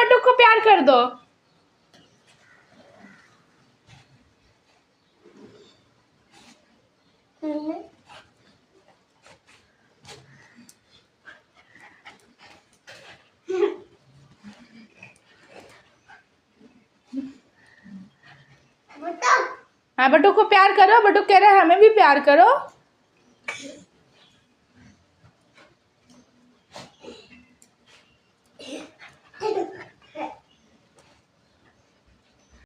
बटुक को प्यार कर दो। हाँ बटुक को प्यार करो, बटुक कह रहा है हमें भी प्यार करो।